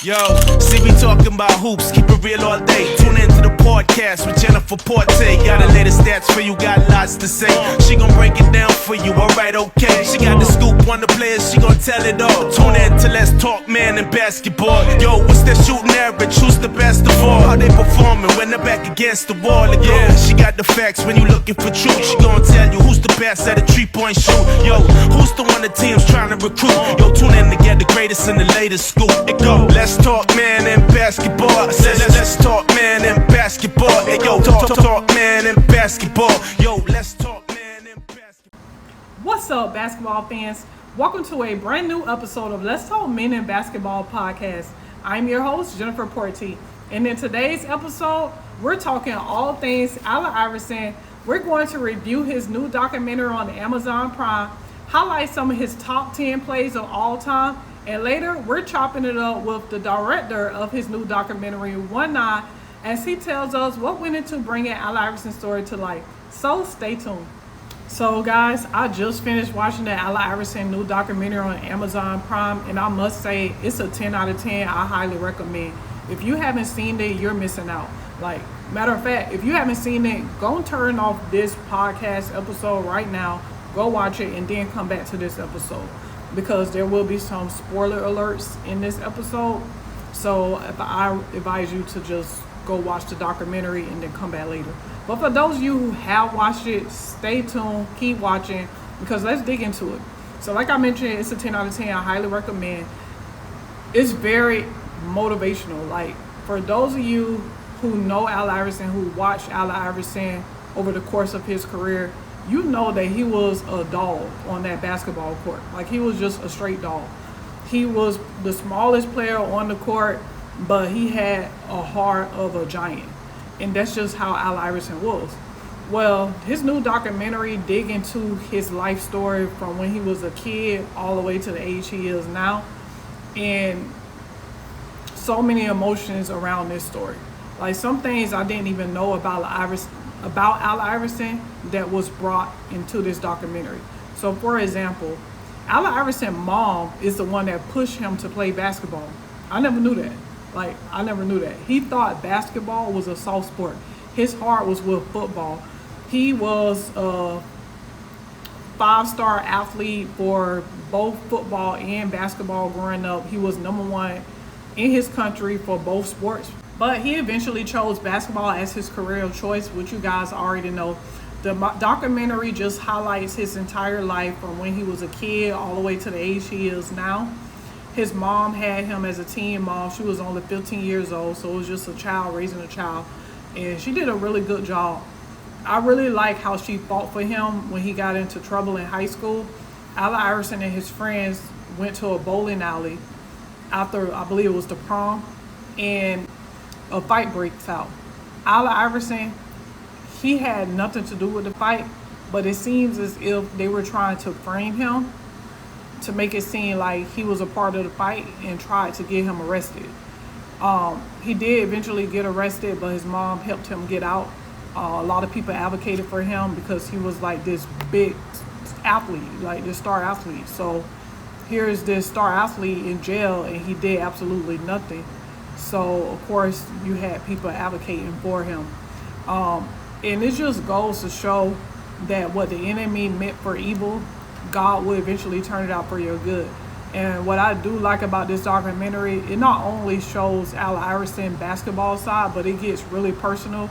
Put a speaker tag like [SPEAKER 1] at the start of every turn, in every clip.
[SPEAKER 1] Yo, see me talking about hoops, keep it real all day. Tune into the podcast with Jennifer Porte. Got the latest stats for you, got lots to say. She gon' break it down for you, alright, okay. She got the scoop on the players, she gon' tell it all. Tune in to Let's Talk Man and Basketball. Yo, what's that shooting average? Who's the best of all? How they performing when they're back against the wall? And yeah, she got the facts when you looking for truth. She gon' tell you who's the best at a 3-point shoot. Yo, who's the one the team's trying to recruit? Yo, tune in to get the greatest and the latest scoop. It go, Let's Talk Man and Basketball. I said let's talk man and basketball. Hey yo, talk man and basketball. Yo, let's talk man and basketball.
[SPEAKER 2] What's up, basketball fans? Welcome to a brand new episode of Let's Talk Men and Basketball podcast. I'm your host, Jennifer Porte. And in today's episode, we're talking all things Allen Iverson. We're going to review his new documentary on Amazon Prime, highlight some of his top 10 plays of all time, and later we're chopping it up with the director of his new documentary, One9, as he tells us what went into bringing Allen Iverson's story to life. So stay tuned. So guys, I just finished watching the Allen Iverson new documentary on Amazon Prime, and I must say it's a 10 out of 10. I highly recommend. If you haven't seen it, you're missing out. Like, matter of fact, if you haven't seen it, go turn off this podcast episode right now, go watch it, and then come back to this episode, because there will be some spoiler alerts in this episode. So I advise you to just go watch the documentary and then come back later. But for those of you who have watched it, stay tuned, keep watching, because let's dig into it. So like I mentioned, it's a 10 out of 10. I highly recommend. It's very motivational. Like, for those of you who know Allen Iverson, who watched Allen Iverson over the course of his career, you know that he was a dog on that basketball court. Like, he was just a straight dog. He was the smallest player on the court, but he had a heart of a giant. And that's just how Allen Iverson was. Well, his new documentary dig into his life story from when he was a kid all the way to the age he is now. And so many emotions around this story. Like, some things I didn't even know about Allen Iverson that was brought into this documentary. So for example, Allen Iverson's mom is the one that pushed him to play basketball. I never knew that. Like, I never knew that. He thought basketball was a soft sport. His heart was with football. He was a 5-star athlete for both football and basketball growing up. He was number one in his country for both sports. But he eventually chose basketball as his career of choice, which you guys already know. The documentary just highlights his entire life from when he was a kid all the way to the age he is now. His mom had him as a teen mom. She was only 15 years old, so it was just a child raising a child. And she did a really good job. I really like how she fought for him when he got into trouble in high school. Allen Iverson and his friends went to a bowling alley after, I believe it was the prom, and a fight breaks out. Allen Iverson, he had nothing to do with the fight, but it seems as if they were trying to frame him to make it seem like he was a part of the fight and tried to get him arrested. He did eventually get arrested, but his mom helped him get out. A lot of people advocated for him because he was like this big athlete, like this star athlete. So here's this star athlete in jail and he did absolutely nothing. So of course you had people advocating for him. And it just goes to show that what the enemy meant for evil, God will eventually turn it out for your good. And what I do like about this documentary, it not only shows Allen Iverson basketball side, but it gets really personal.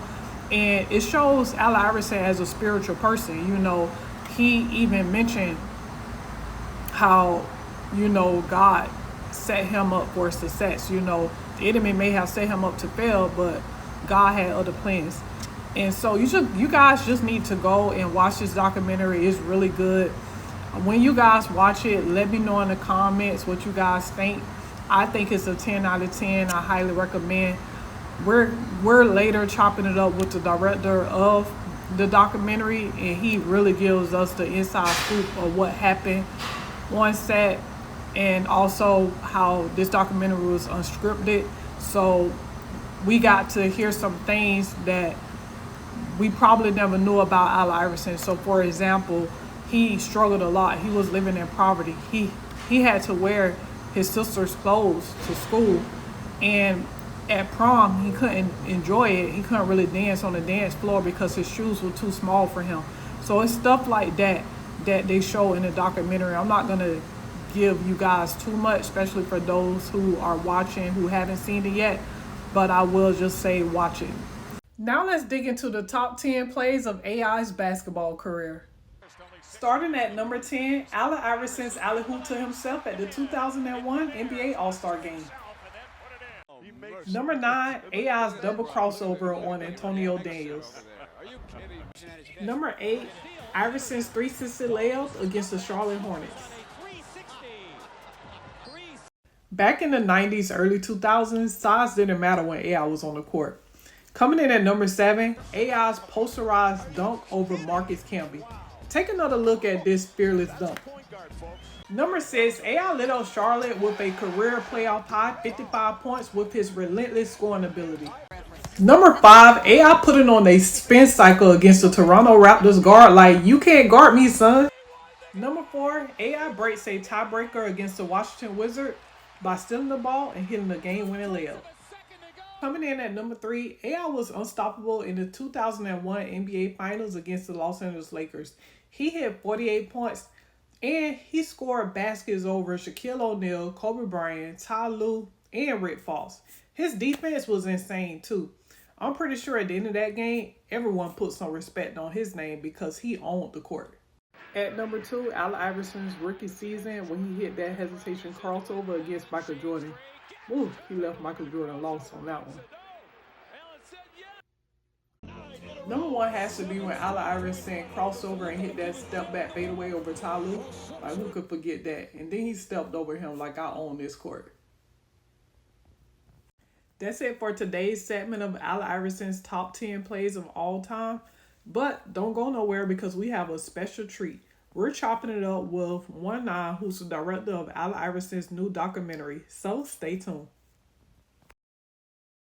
[SPEAKER 2] And it shows Allen Iverson as a spiritual person. You know, he even mentioned how, you know, God set him up for success. You know, the enemy may have set him up to fail, but God had other plans. And so you guys just need to go and watch this documentary. It's really good. When you guys watch it, let me know in the comments what you guys think. I think it's a 10 out of 10. I highly recommend. We're later chopping it up with the director of the documentary, and he really gives us the inside scoop of what happened on set, and also how this documentary was unscripted. So we got to hear some things that we probably never knew about Allen Iverson. So for example, he struggled a lot. He was living in poverty. He had to wear his sister's clothes to school. And at prom, he couldn't enjoy it. He couldn't really dance on the dance floor because his shoes were too small for him. So it's stuff like that that they show in the documentary. I'm not gonna give you guys too much, especially for those who are watching who haven't seen it yet. But I will just say watch it. Now let's dig into the top 10 plays of AI's basketball career. Starting at number 10, Allen Iverson's alley hoop to himself at the 2001 NBA All-Star Game. Number 9, AI's double crossover on Antonio Daniels. Number 8, Iverson's 360 layup against the Charlotte Hornets. Back in the 90s, early 2000s, size didn't matter when AI was on the court. Coming in at number 7, AI's posterized dunk over Marcus Camby. Take another look at this fearless dunk. Number 6, AI lit up Charlotte with a career playoff high 55 points with his relentless scoring ability. Number 5, AI put it on a spin cycle against the Toronto Raptors guard like, you can't guard me, son. Number 4, AI breaks a tiebreaker against the Washington Wizards by stealing the ball and hitting the game-winning layup. Coming in at number 3, AI was unstoppable in the 2001 NBA Finals against the Los Angeles Lakers. He hit 48 points and he scored baskets over Shaquille O'Neal, Kobe Bryant, Ty Lue, and Rick Fox. His defense was insane too. I'm pretty sure at the end of that game, everyone put some respect on his name because he owned the court. At number 2, Allen Iverson's rookie season when he hit that hesitation crossover against Michael Jordan. Woo, he left Michael Jordan lost on that one. Number 1 has to be when Allen Iverson crossed over and hit that step back fadeaway over Ty Lue. Like, who could forget that? And then he stepped over him like, I own this court. That's it for today's segment of Allen Iverson's top 10 plays of all time. But don't go nowhere because we have a special treat. We're chopping it up with One9, who's the director of Allen Iverson's new documentary. So stay tuned.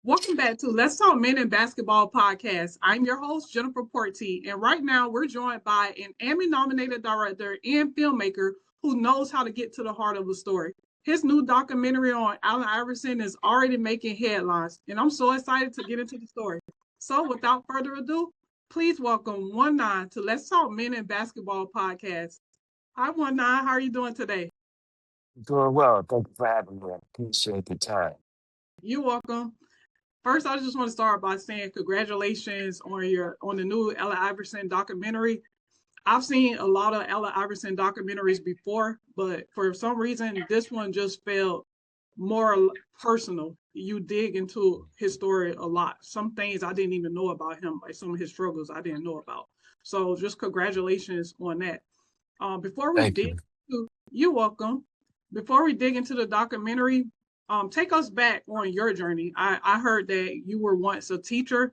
[SPEAKER 2] Welcome back to Let's Talk Men in Basketball podcast. I'm your host, Jennifer Porty, and right now we're joined by an Emmy-nominated director and filmmaker who knows how to get to the heart of the story. His new documentary on Allen Iverson is already making headlines, and I'm so excited to get into the story. So without further ado, please welcome One9 to Let's Talk Men in Basketball podcast. Hi, One9. How are you doing today?
[SPEAKER 3] Doing well. Thank you for having me. I appreciate the time.
[SPEAKER 2] You're welcome. First, I just want to start by saying congratulations on the new Allen Iverson documentary. I've seen a lot of Allen Iverson documentaries before, but for some reason, this one just felt more personal. You dig into his story a lot. Some things I didn't even know about him, like some of his struggles I didn't know about. So just congratulations on that. Before we
[SPEAKER 3] Thank
[SPEAKER 2] dig
[SPEAKER 3] you.
[SPEAKER 2] you're welcome. Before we dig into the documentary, take us back on your journey. I heard that you were once a teacher.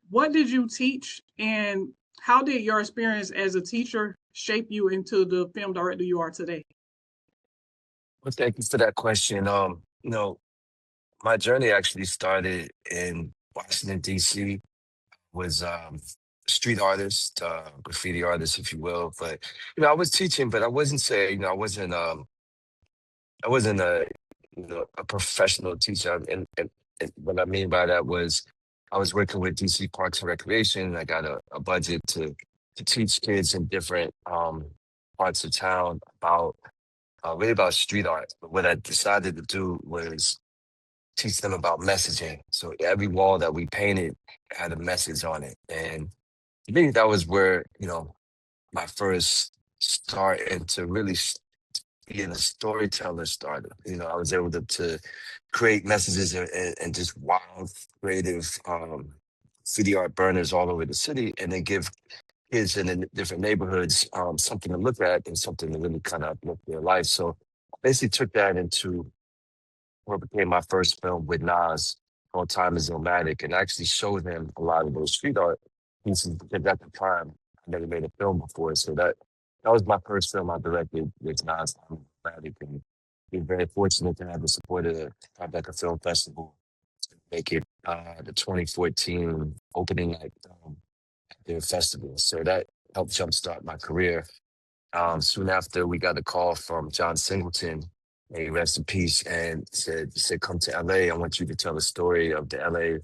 [SPEAKER 2] What did you teach, and how did your experience as a teacher shape you into the film director you are today?
[SPEAKER 3] Well, thank you for that question. My journey actually started in Washington, D.C. Was street artist, graffiti artist, if you will. But I was teaching, but I wasn't saying, I wasn't a professional teacher. And what I mean by that was I was working with DC Parks and Recreation. And I got a budget to teach kids in different parts of town about really about street art. But what I decided to do was teach them about messaging. So every wall that we painted had a message on it. And I think that was where, my first start into really being a storyteller started. I was able to create messages and just wild, creative city art burners all over the city, and then give kids in the different neighborhoods something to look at and something to really kind of uplift their life. So I basically took that into what became my first film with Nas called Time is Illmatic, and I actually showed him a lot of those street art pieces because at the time I never made a film before. So that was my first film I directed with Nas, Time is Illmatic, and been very fortunate to have the support of the Tribeca Film Festival to make it the 2014 opening night film at their festival. So that helped jumpstart my career. Soon after, we got a call from John Singleton, may he rest in peace, and said, come to LA. I want you to tell the story of the LA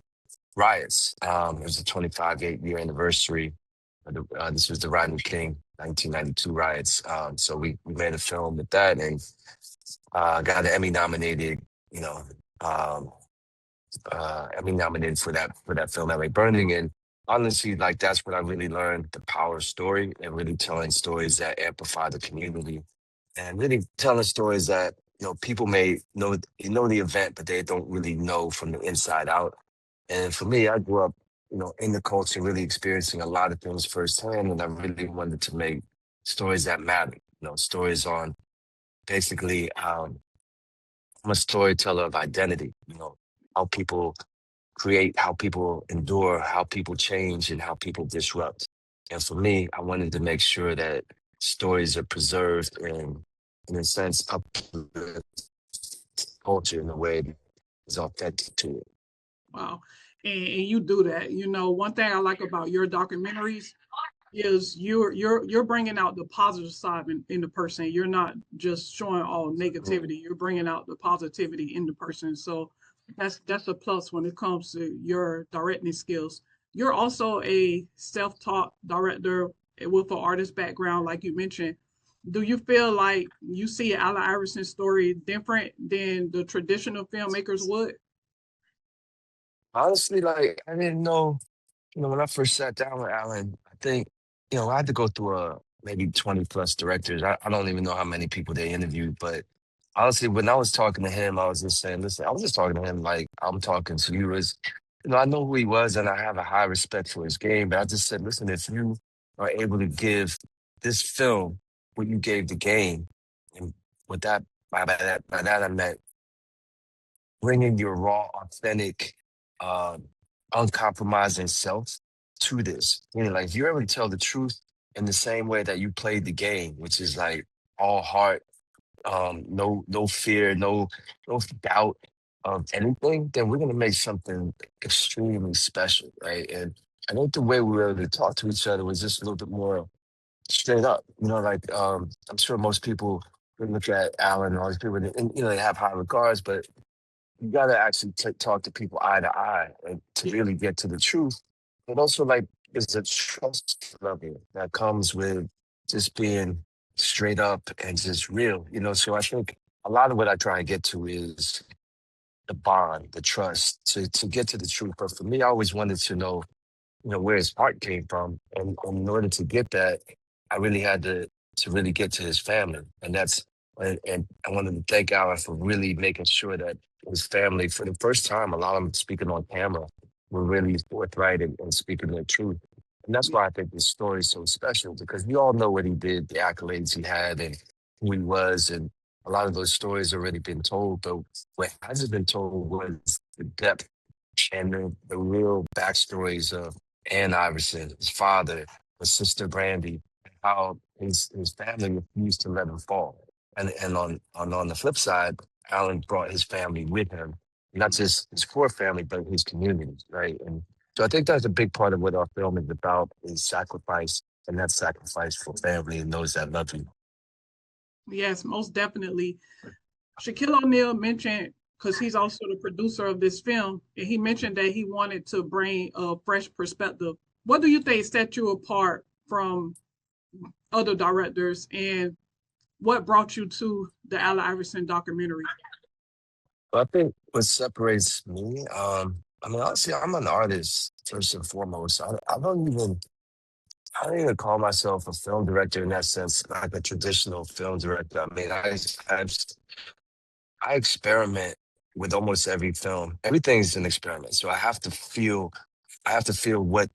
[SPEAKER 3] riots. It was the 25-year anniversary. This was the Rodney King 1992 riots. So we made a film with that, and got an Emmy nominated, you know, um, Emmy nominated for that film, LA Burning. And honestly, like that's what I really learned, the power of story and really telling stories that amplify the community and really telling stories that, people may know the event, but they don't really know from the inside out. And for me, I grew up, in the culture, really experiencing a lot of things firsthand, and I really wanted to make stories that matter. Stories on basically, I'm a storyteller of identity. How people create, how people endure, how people change, and how people disrupt. And for me, I wanted to make sure that stories are preserved and, in a sense, uplift culture in a way that is authentic to it.
[SPEAKER 2] Wow. And you do that. One thing I like about your documentaries is you're bringing out the positive side in the person. You're not just showing all negativity. You're bringing out the positivity in the person. So that's a plus when it comes to your directing skills. You're also a self-taught director with an artist background, like you mentioned. Do you feel like you see Allen Iverson story different than the traditional filmmakers would?
[SPEAKER 3] Honestly, like I didn't know, when I first sat down with Alan, I think, I had to go through maybe 20 plus directors. I don't even know how many people they interviewed, but honestly, when I was talking to him, I was just saying, listen, I was just talking to him like I'm talking to you. I know who he was and I have a high respect for his game, but I just said, listen, if you are able to give this film what you gave the game, and with that, by that I meant bringing your raw, authentic, um, uncompromising self to this. Like if you're able to tell the truth in the same way that you played the game, which is like all heart, no fear, no doubt of anything, then we're gonna make something extremely special, right? And I think the way we were able to talk to each other was just a little bit more straight up. Like I'm sure most people would look at Alan and all these people, and they have high regards, but you got to actually talk to people eye to eye and to really get to the truth. But also, like, there's a trust level that comes with just being straight up and just real. So I think a lot of what I try and get to is the bond, the trust to get to the truth. But for me, I always wanted to know, where his heart came from. And in order to get that, I really had to really get to his family. And I wanted to thank Alan for really making sure that his family, for the first time, a lot of them speaking on camera, were really forthright and speaking the truth. And that's why I think this story is so special, because we all know what he did, the accolades he had, and who he was. And a lot of those stories already been told. But what hasn't been told was the depth and the real backstories of Allen Iverson, his father, his sister Brandy, how his family refused to let him fall. And on the flip side, Alan brought his family with him, not just his core family, but his community, right? And so I think that's a big part of what our film is about, is sacrifice, and that sacrifice for family and those that love you.
[SPEAKER 2] Yes, most definitely. Shaquille O'Neal mentioned, because he's also the producer of this film, and he mentioned that he wanted to bring a fresh perspective. What do you think set you apart from other directors, and what brought you to the Allen Iverson documentary?
[SPEAKER 3] But I think what separates me, honestly, I'm an artist first and foremost. I don't even call myself a film director in that sense, like a traditional film director. I mean, I experiment with almost every film. Everything's an experiment, so I have to feel what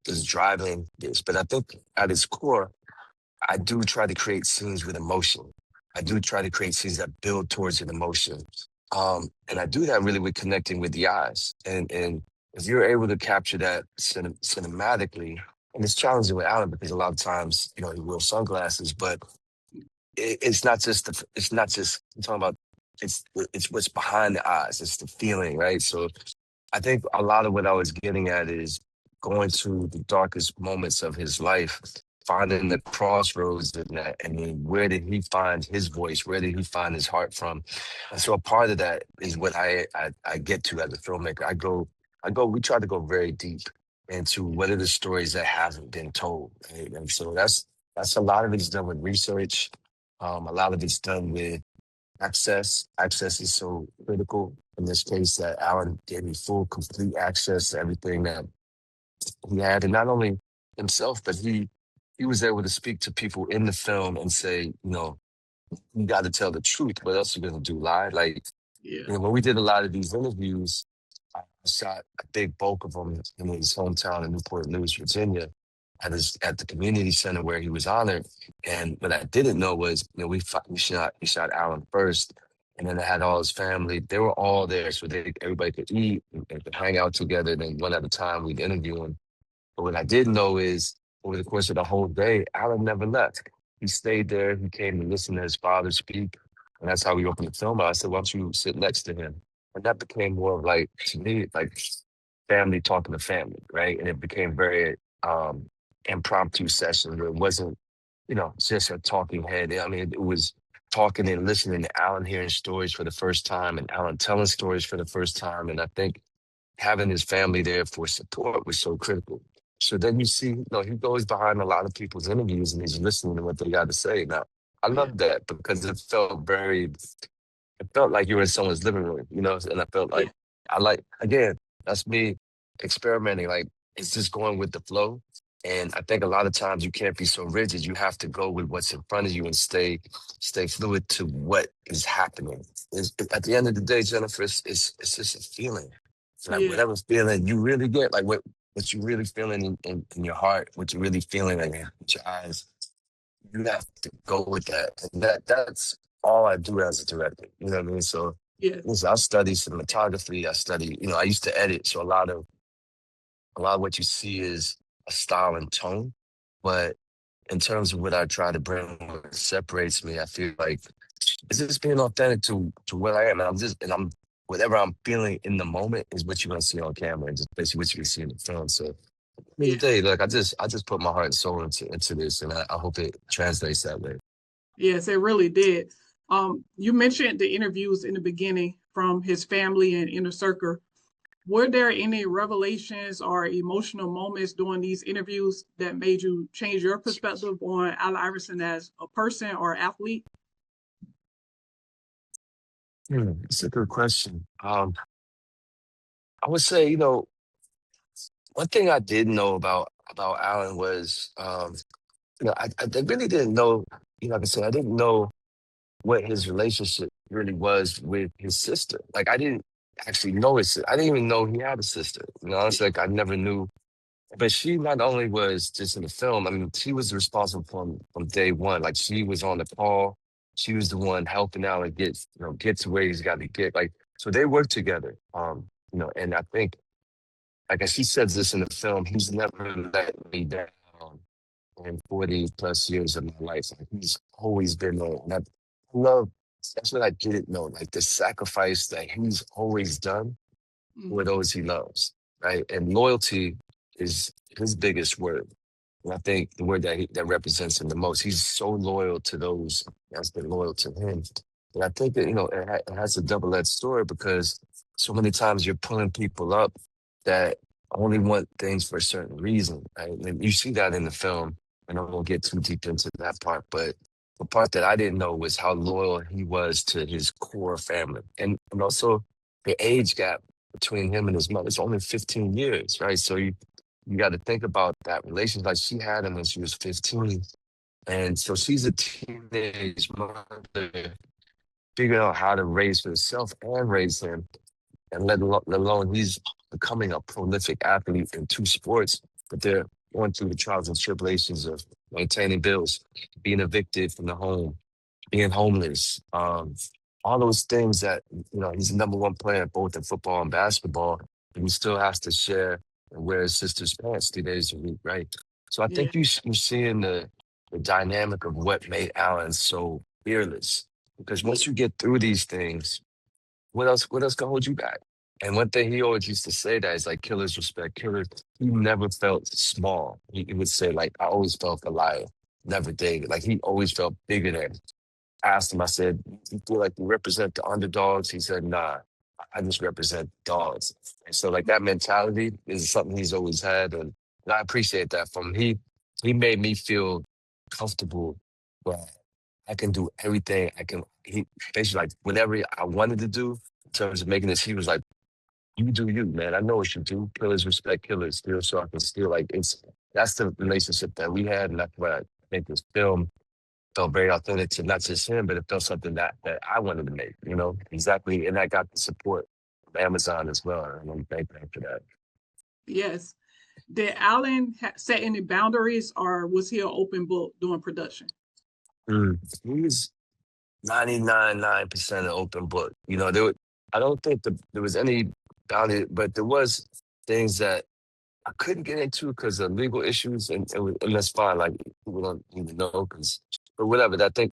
[SPEAKER 3] is driving this. But I think at its core, I do try to create scenes with emotion. I do try to create scenes that build towards an emotion. And I do that really with connecting with the eyes. And if you're able to capture that cinematically, and it's challenging with Alan because a lot of times, he wears sunglasses, but it's not just I'm talking about it's what's behind the eyes. It's the feeling, right? So I think a lot of what I was getting at is going to the darkest moments of his life finding the crossroads in that, and then where did he find his voice? Where did he find his heart from? And so a part of that is what I get to as a filmmaker. We try to go very deep into what are the stories that haven't been told, right? And so that's a lot of it's done with research. A lot of it's done with access. Access is so critical in this case that Alan gave me full, complete access to everything that he had, and not only himself, but he was able to speak to people in the film and say, you got to tell the truth. What else are you gonna do? Lie? Like,
[SPEAKER 2] Yeah.
[SPEAKER 3] when we did a lot of these interviews, I shot a big bulk of them in his hometown in Newport News, Virginia, at the community center where he was honored. And what I didn't know was, we shot Alan first, and then I had all his family. They were all there, so everybody could eat and could hang out together. Then one at a time, we'd interview him. But what I didn't know is over the course of the whole day, Alan never left. He stayed there. He came to listen to his father speak. And that's how we opened the film. I said, why don't you sit next to him? And that became more of like, to me, like family talking to family, right? And it became very impromptu session where it wasn't, just a talking head. I mean, it was talking and listening to Alan hearing stories for the first time and Alan telling stories for the first time. And I think having his family there for support was so critical. So then you see, he goes behind a lot of people's interviews and he's listening to what they got to say. Now, I
[SPEAKER 2] Yeah.
[SPEAKER 3] love that because it felt like you were in someone's living room, and I felt
[SPEAKER 2] Yeah.
[SPEAKER 3] like, again, that's me experimenting. Like, it's just going with the flow. And I think a lot of times you can't be so rigid. You have to go with what's in front of you and stay fluid to what is happening. At the end of the day, Jennifer, it's just a feeling. It's like
[SPEAKER 2] Yeah.
[SPEAKER 3] whatever feeling you really get, like what you really feeling in your heart, what you really feeling like with your eyes, you have to go with that. And that's all I do as a director. You know what I mean? So
[SPEAKER 2] Yeah.
[SPEAKER 3] listen, I study cinematography. I study, I used to edit. So a lot of what you see is a style and tone. But in terms of what I try to bring, what separates me, I feel like it's just being authentic to what I am. And I'm whatever I'm feeling in the moment is what you're gonna see on camera and just basically what you can see in the film. So at the end of
[SPEAKER 2] Yeah.
[SPEAKER 3] the day, like I just put my heart and soul into this and I hope it translates that way.
[SPEAKER 2] Yes, it really did. You mentioned the interviews in the beginning from his family and inner circle. Were there any revelations or emotional moments during these interviews that made you change your perspective on Allen Iverson as a person or athlete?
[SPEAKER 3] It's a good question. I would say, one thing I didn't know about Alan was, I really didn't know, like I said, I didn't know what his relationship really was with his sister. Like I didn't actually know I didn't even know he had a sister. It's like I never knew. But she not only was just in the film, I mean, she was responsible from day one. Like she was on the call. She was the one helping out and get to where he's got to get. Like so they worked together. And I think like as she says this in the film, he's never let me down in 40 plus years of my life. Like he's always been there. And I love that's what I didn't know. Like the sacrifice that he's always done for
[SPEAKER 2] Mhm.
[SPEAKER 3] those he loves. Right. And loyalty is his biggest word. And I think the word that represents him the most. He's so loyal to those that's been loyal to him. And I think that, it has a double-edged story because so many times you're pulling people up that only want things for a certain reason. Right? And you see that in the film, and I won't get too deep into that part, but the part that I didn't know was how loyal he was to his core family. And also the age gap between him and his mother is only 15 years, right? So you got to think about that relationship. Like she had him when she was 15. And so she's a teenage mother figuring out how to raise for herself and raise him. And let alone he's becoming a prolific athlete in two sports, but they're going through the trials and tribulations of maintaining bills, being evicted from the home, being homeless, all those things that, he's the number one player both in football and basketball, and he still has to share and wear his sister's pants 3 days a week, right? So I
[SPEAKER 2] Yeah.
[SPEAKER 3] think you're seeing the dynamic of what made Allen so fearless. Because once you get through these things, what else can hold you back? And one thing he always used to say that is like killers respect killers. He never felt small. He would say like, I always felt Goliath. Never did. Like he always felt bigger than. Asked him, I said, you feel like you represent the underdogs? He said, nah, I just represent dogs. And so like that mentality is something he's always had. And I appreciate that from him. He made me feel comfortable where I can do everything. He basically like whatever I wanted to do in terms of making this, he was like, you do you, man. I know what you do. Killers respect killers. Still so I can still like that's the relationship that we had, and that's what I think this film felt very authentic to not just him, but it felt something that I wanted to make, exactly. And I got the support of Amazon as well. And I'm thankful for that.
[SPEAKER 2] Yes. Did Allen set any boundaries, or was he an open book during production?
[SPEAKER 3] He's 99.9% an open book. I don't think there was any boundary, but there was things that I couldn't get into because of legal issues, and that's fine. Like people don't even know but whatever. I think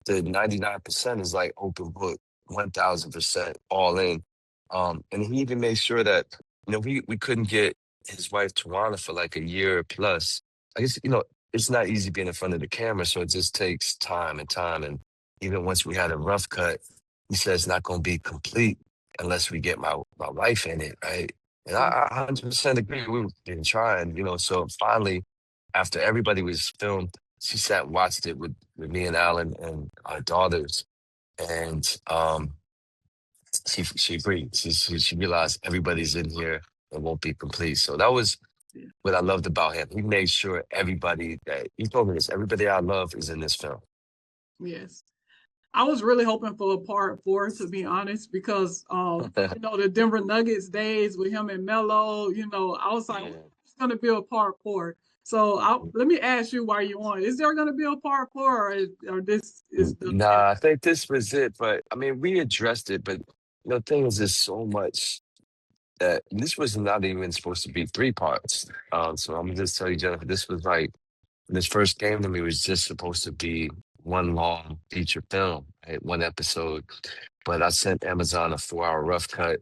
[SPEAKER 3] the 99% is like open book, 1,000% all in. And he even made sure that we couldn't get his wife Tawana for like a year plus. I guess it's not easy being in front of the camera, so it just takes time and time. And even once we had a rough cut, he said it's not going to be complete unless we get my wife in it, right? And I 100% agree. We've been trying, So finally, after everybody was filmed, she sat and watched it with me and Alan and our daughters, and she agreed. She realized everybody's in here and won't be complete. So that was what I loved about him. He made sure everybody that he told me this. Everybody I love is in this film.
[SPEAKER 2] Yes. I was really hoping for a part 4, to be honest, because the Denver Nuggets days with him and Melo, I was like, it's gonna be a part 4. So let me ask you why you want. Is there gonna be a part 4, or this is the
[SPEAKER 3] Nah, I think this was it. But I mean, we addressed it. But the thing is, there's so much that this was not even supposed to be 3 parts. So I'm gonna just tell you, Jennifer, this was like when this first came to me, it was just supposed to be one long feature film, right? One episode. But I sent Amazon a 4-hour rough cut,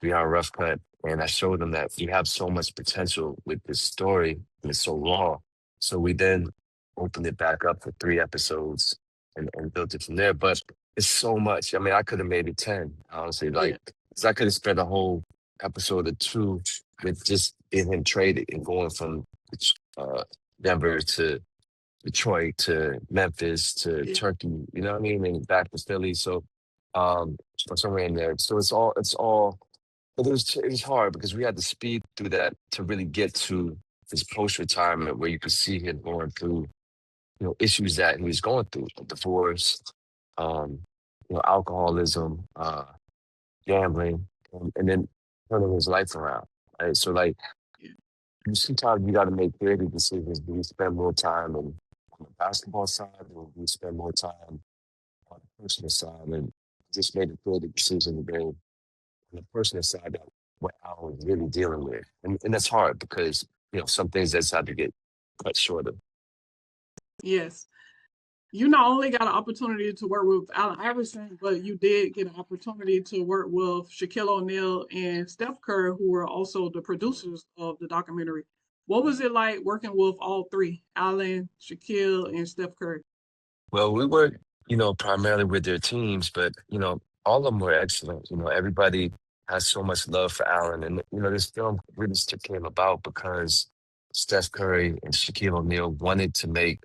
[SPEAKER 3] 3-hour rough cut, and I showed them that we have so much potential with this story, and it's so raw. So we then opened it back up for 3 episodes and built it from there. But it's so much. I mean, I could have made it 10, honestly. Like, 'cause I could have spent a whole episode or 2 with just being him traded and going from Denver to Detroit to Memphis to Turkey, you know what I mean? And back to Philly. So or somewhere in there. So it's all but it was hard because we had to speed through that to really get to his post retirement where you could see him going through, issues that he was going through, divorce, um, alcoholism, gambling, and then turning his life around. Right. So like sometimes you gotta make creative decisions. Do you spend more time on the basketball side or do you spend more time on the personal side? And just made a creative decision to go on the personal side that what I was really dealing with. And that's hard because, some things that's had to get cut short of.
[SPEAKER 2] Yes. You not only got an opportunity to work with Allen Iverson, but you did get an opportunity to work with Shaquille O'Neal and Steph Curry, who were also the producers of the documentary. What was it like working with all 3, Allen, Shaquille, and Steph Curry?
[SPEAKER 3] Well, we worked, primarily with their teams, but, all of them were excellent. Everybody has so much love for Allen. And, this film really came about because Steph Curry and Shaquille O'Neal wanted to make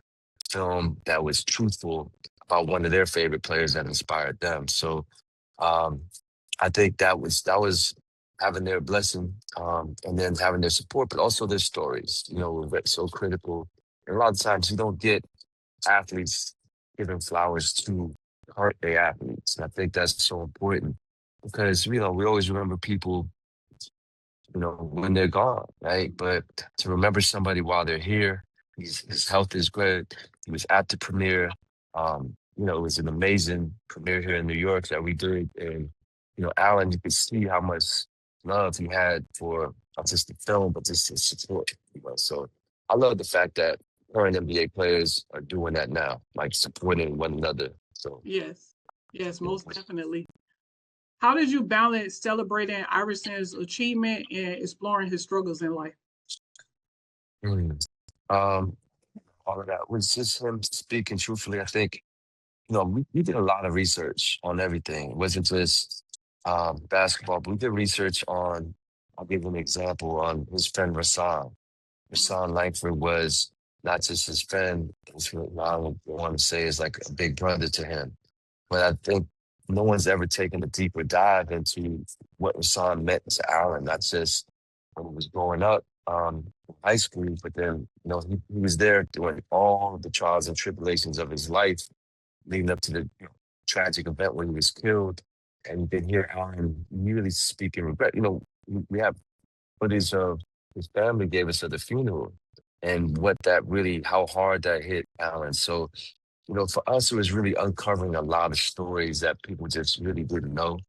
[SPEAKER 3] film that was truthful about one of their favorite players that inspired them. So um, I think that was having their blessing and then having their support, but also their stories, were so critical. And a lot of times you don't get athletes giving flowers to hurt their athletes. And I think that's so important because, we always remember people, when they're gone, right? But to remember somebody while they're here, his health is good. He was at the premiere. It was an amazing premiere here in New York that we did. And, Alan, you could see how much love he had for not just the film, but just his support. So I love the fact that current NBA players are doing that now, like supporting one another. So
[SPEAKER 2] Yes, most definitely. How did you balance celebrating Iverson's achievement and exploring his struggles in life?
[SPEAKER 3] Mm. Um, all of that was just him speaking truthfully. I think, we did a lot of research on everything. It wasn't just basketball, but we did research on, I'll give you an example, on his friend Rasan. Rasan Langford was not just his friend, it's what I want to say is like a big brother to him. But I think no one's ever taken a deeper dive into what Rasan meant to Allen, not just when he was growing up, in high school, but then, he was there during all the trials and tribulations of his life leading up to the tragic event when he was killed. And then hear Allen really speaking regret. We have footage of his family gave us at the funeral and what that really, how hard that hit Allen. So, for us, it was really uncovering a lot of stories that people just really didn't know.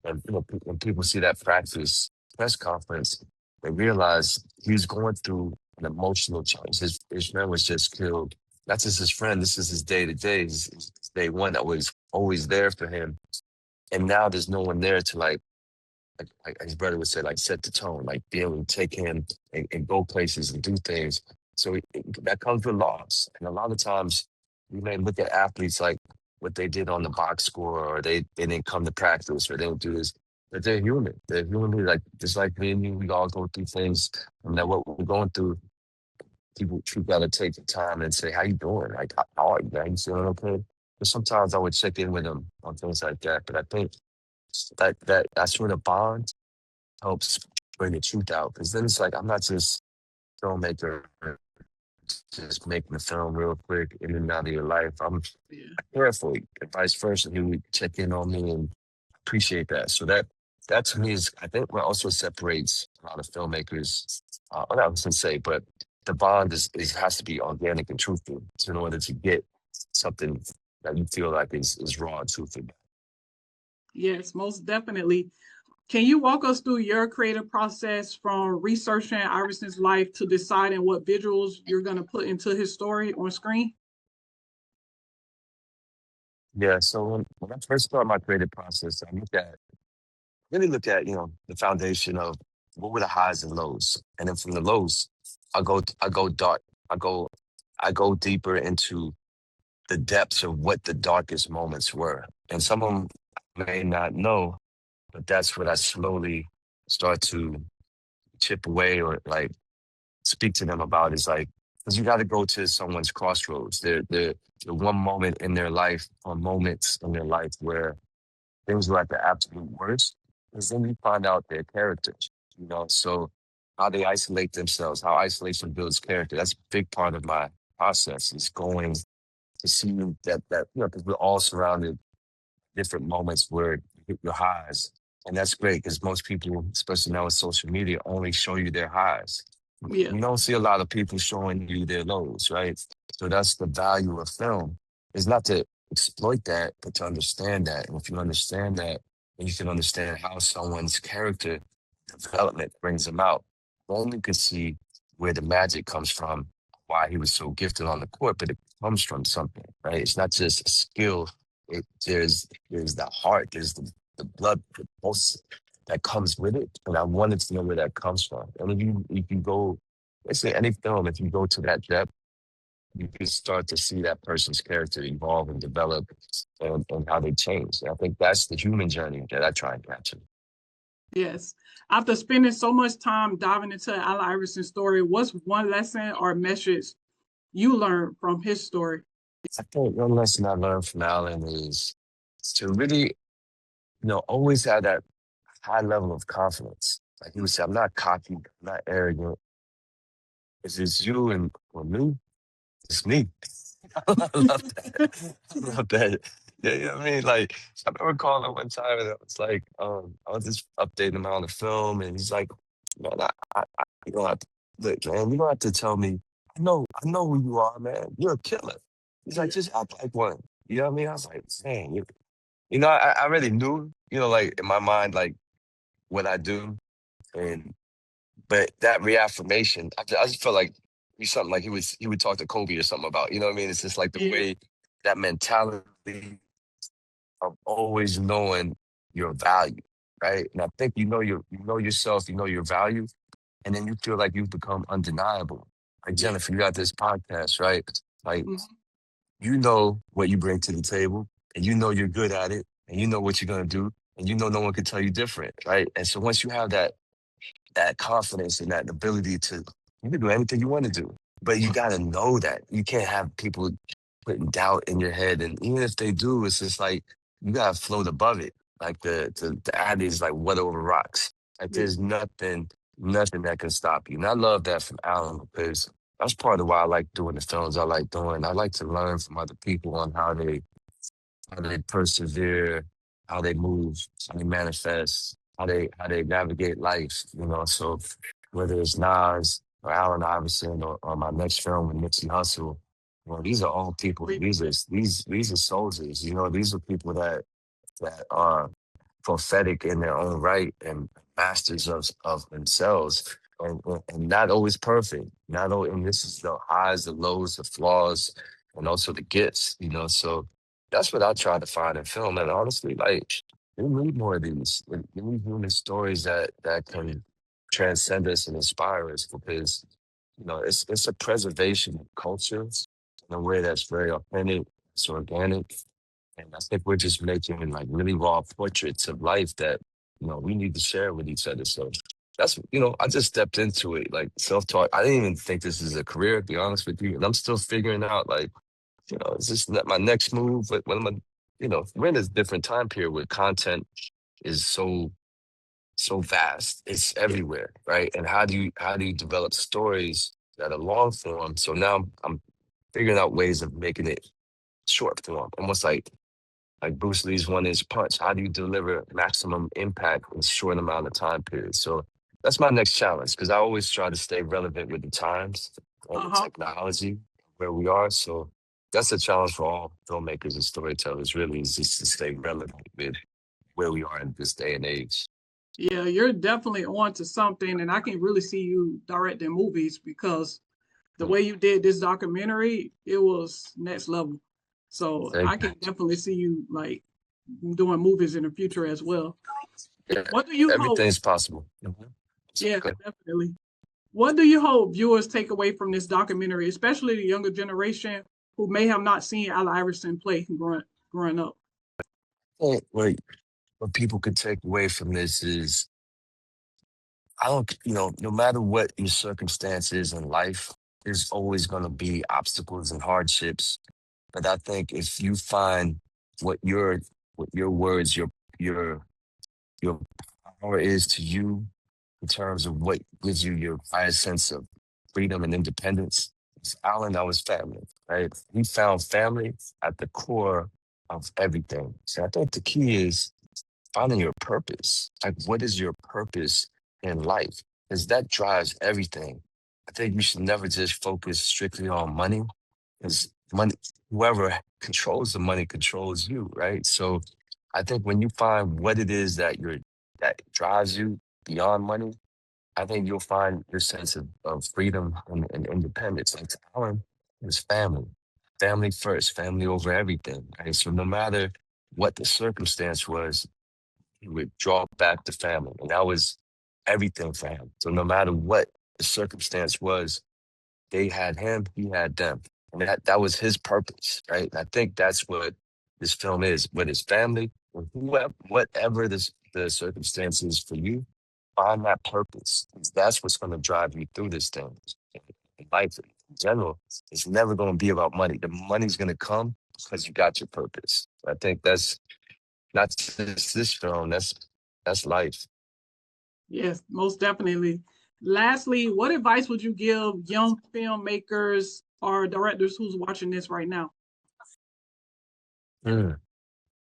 [SPEAKER 3] And, when people see that press conference, they realize he was going through an emotional challenge. His friend was just killed. Not just his friend, this is his day to day, his day one that was always there for him. And now there's no one there to like his brother would say, like set the tone, like be able to take him and go places and do things. So that comes with loss. And a lot of times you may look at athletes like what they did on the box score, or they didn't come to practice, or they don't do this. But they're human. They're human beings, like just like me and you. We all go through things, and that what we're going through, people gotta take the time and say, "How you doing? Like, how are you? Man? You feeling okay?" But sometimes I would check in with them on things like that. But I think that's where the bond helps bring the truth out. Because then it's like I'm not just filmmaker, just making the film real quick in and out of your life. I'm
[SPEAKER 2] Yeah.
[SPEAKER 3] careful, and vice versa. He would check in on me and appreciate that. So that to me is, I think, what also separates a lot of filmmakers. Well, I was gonna say, but the bond is has to be organic and truthful in order to get something that you feel like is raw and truthful.
[SPEAKER 2] Yes, most definitely. Can you walk us through your creative process from researching Iverson's life to deciding what visuals you're going to put into his story on screen?
[SPEAKER 3] Yeah. So when I first started my creative process, really look at, the foundation of what were the highs and lows. And then from the lows, I go dark. I go I go deeper into the depths of what the darkest moments were. And some of them may not know, but that's what I slowly start to chip away or like speak to them about is like, because you got to go to someone's crossroads. The one moment in their life or moments in their life where things were at the absolute worst, because then you find out their character. So how they isolate themselves, how isolation builds character. That's a big part of my process is going to see that, because we're all surrounded different moments where you hit your highs. And that's great because most people, especially now with social media, only show you their highs.
[SPEAKER 2] Yeah.
[SPEAKER 3] You don't see a lot of people showing you their lows, right? So that's the value of film, is not to exploit that, but to understand that. And if you understand that, then you can understand how someone's character development brings them out. Then you can see where the magic comes from, why he was so gifted on the court, but it comes from something, right? It's not just a skill. There's the heart, there's the blood, the pulse that comes with it. And I wanted to know where that comes from. And if you go, let's say any film, if you go to that depth, you can start to see that person's character evolve and develop and how they change. And I think that's the human journey that I try and capture.
[SPEAKER 2] Yes. After spending so much time diving into Allen Iverson's story, what's one lesson or message you learned from his story?
[SPEAKER 3] I think one lesson I learned from Alan is to really, always have that high level of confidence. Like he would say, I'm not cocky, I'm not arrogant. It's just you and or me. It's me. I love that. I love that. Yeah, you know what I mean? Like, I remember calling him one time and I was like, I was just updating him on the film, and he's like, man, you don't have to, look, man, you don't have to tell me. I know who you are, man. You're a killer. He's like,
[SPEAKER 2] Yeah.
[SPEAKER 3] just act like one. You know what I mean? I was like, dang, I really knew, like in my mind, like what I do. And but that reaffirmation, I just felt like he's something like he would talk to Kobe or something about, you know what I mean? It's just like the
[SPEAKER 2] Yeah.
[SPEAKER 3] way that mentality of always knowing your value, right? And I think you know yourself, you know your value, and then you feel like you've become undeniable. Like
[SPEAKER 2] Yeah.
[SPEAKER 3] Jennifer, you got this podcast, right? Like
[SPEAKER 2] Mhm.
[SPEAKER 3] you know what you bring to the table, and you know you're good at it, and you know what you're gonna do, and you know no one can tell you different, right? And so once you have that confidence and that ability to you can do anything you want to do. But you gotta know that. You can't have people putting doubt in your head. And even if they do, it's just like you gotta float above it. Like the adage is like water over rocks. Like
[SPEAKER 2] Yeah.
[SPEAKER 3] there's nothing that can stop you. And I love that from Alan because that's part of why I like doing the films I like doing. I like to learn from other people on how they persevere, how they move, how they manifest, how they navigate life, you know. So whether it's Nas or Allen Iverson or my next film with Nipsey Hussle, you know, these are all people. These are soldiers. You know, these are people that are prophetic in their own right and masters of themselves and not always perfect. Not always, and this is the highs, the lows, the flaws, and also the gifts, you know. So that's what I try to find in film. And honestly, like we need more of these. We need human stories that can transcend us and inspire us because you know it's a preservation of culture in a way that's very authentic, it's organic, and I think we're just making like really raw portraits of life that, you know, we need to share with each other. So that's, you know, I just stepped into it like self-taught. I didn't even think this is a career, to be honest with you. And I'm still figuring out like, you know, is this my next move? What am I, you know, we're in this different time period where content is so vast. It's everywhere, right? And how do you develop stories that are long form? So now I'm figuring out ways of making it short form, almost like Bruce Lee's one inch punch. How do you deliver maximum impact in a short amount of time period? So that's my next challenge because I always try to stay relevant with the times and the
[SPEAKER 2] Uh-huh.
[SPEAKER 3] technology where we are. So that's a challenge for all filmmakers and storytellers, really, is just to stay relevant with where we are in this day and age.
[SPEAKER 2] Yeah, you're definitely on to something, and I can really see you directing movies because the
[SPEAKER 3] Mm.
[SPEAKER 2] way you did this documentary, it was next level. So
[SPEAKER 3] Thank
[SPEAKER 2] I can definitely see you like doing movies in the future as well.
[SPEAKER 3] you. Yeah,
[SPEAKER 2] What do you hope?
[SPEAKER 3] everything's possible. Mhm.
[SPEAKER 2] Yeah,
[SPEAKER 3] Good.
[SPEAKER 2] definitely. What do you hope viewers take away from this documentary, especially the younger generation who may have not seen Allen Iverson play growing up?
[SPEAKER 3] What people could take away from this is I don't, you know, no matter what your circumstances in life, there's always going to be obstacles and hardships. But I think if you find what your words, your power is to you in terms of what gives you your highest sense of freedom and independence, it's Alan, that was family, right? He found family at the core of everything. So I think the key is finding your purpose. Like, what is your purpose in life? Because that drives everything. I think you should never just focus strictly on money, because money, whoever controls the money controls you, right? So I think when you find what it is that drives you beyond money, I think you'll find your sense of freedom and independence. Like Alan, his family, family first, family over everything, right? So no matter what the circumstance was, he would draw back the family. And that was everything for him. So no matter what the circumstance was, they had him, he had them. And that was his purpose, right? And I think that's what this film is with his family, or whoever, whatever the circumstances for you, find that purpose. 'Cause that's what's going to drive you through this thing. In life in general, it's never going to be about money. The money's going to come because you got your purpose. I think that's not just this film. That's life.
[SPEAKER 2] Yes, most definitely. Lastly, what advice would you give young filmmakers or directors who's watching this right now?
[SPEAKER 3] Mm.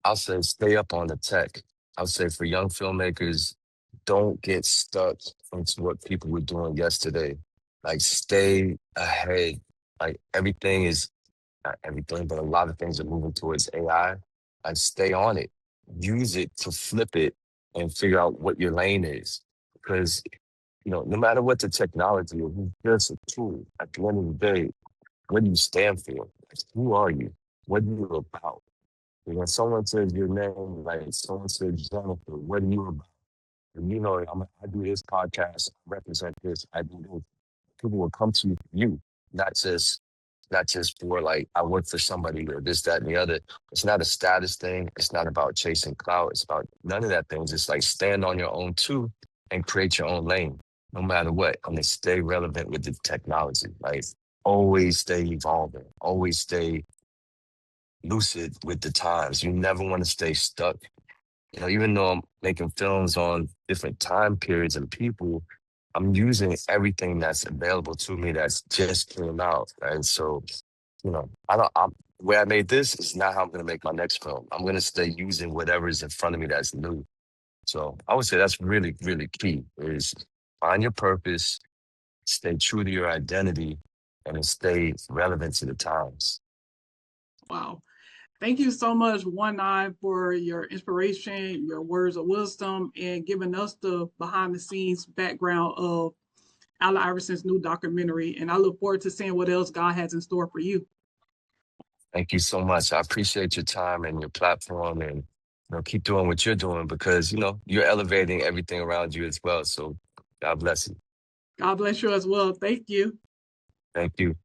[SPEAKER 3] I'll say stay up on the tech. I'll say for young filmmakers, don't get stuck into what people were doing yesterday. Like stay ahead. Like everything is not everything, but a lot of things are moving towards AI. Like stay on it. Use it to flip it and figure out what your lane is. Because, you know, no matter what the technology is, it's just a tool. At the end of the day, what do you stand for? Like, who are you? What are you about? When someone says your name, like someone says Jennifer, what are you about? And you know, I do this podcast, I represent this, I do this. People will come to you, not just not just for like I work for somebody or this, that, and the other. It's not a status thing. It's not about chasing clout. It's about none of that things. It's like stand on your own too and create your own lane, no matter what. I mean, stay relevant with the technology. Like always stay evolving. Always stay lucid with the times. You never want to stay stuck. You know, even though I'm making films on different time periods and people, I'm using everything that's available to me that's just came out. And so, you know, the way I made this is not how I'm going to make my next film. I'm going to stay using whatever is in front of me that's new. So I would say that's really, really key is find your purpose, stay true to your identity, and then stay relevant to the times.
[SPEAKER 2] Wow. Thank you so much, One9, for your inspiration, your words of wisdom, and giving us the behind the scenes background of Allen Iverson's new documentary. And I look forward to seeing what else God has in store for you.
[SPEAKER 3] Thank you so much. I appreciate your time and your platform and keep doing what you're doing because you're elevating everything around you as well. So God bless you.
[SPEAKER 2] God bless you as well. Thank you.
[SPEAKER 3] Thank you.